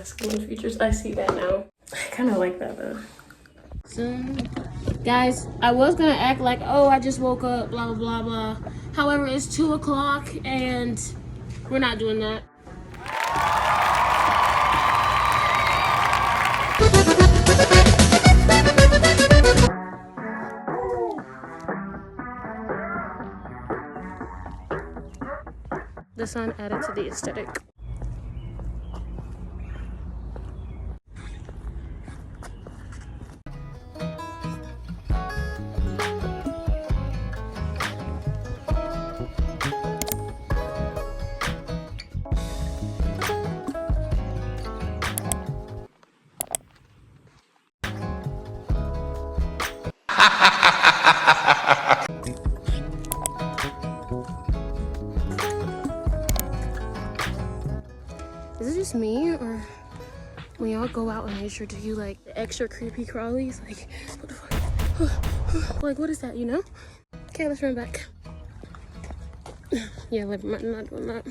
masculine features. I see that now. I kind of like that though. Soon, guys, I was gonna act like, oh, I just woke up, blah blah blah blah. However, it's 2 o'clock and we're not doing that. The sun added to the aesthetic. Is it just me, or when y'all go out in nature, do you like the extra creepy crawlies? Like, what the fuck? Like, what is that, you know? Okay, let's run back. Yeah, like, I'm not doing that.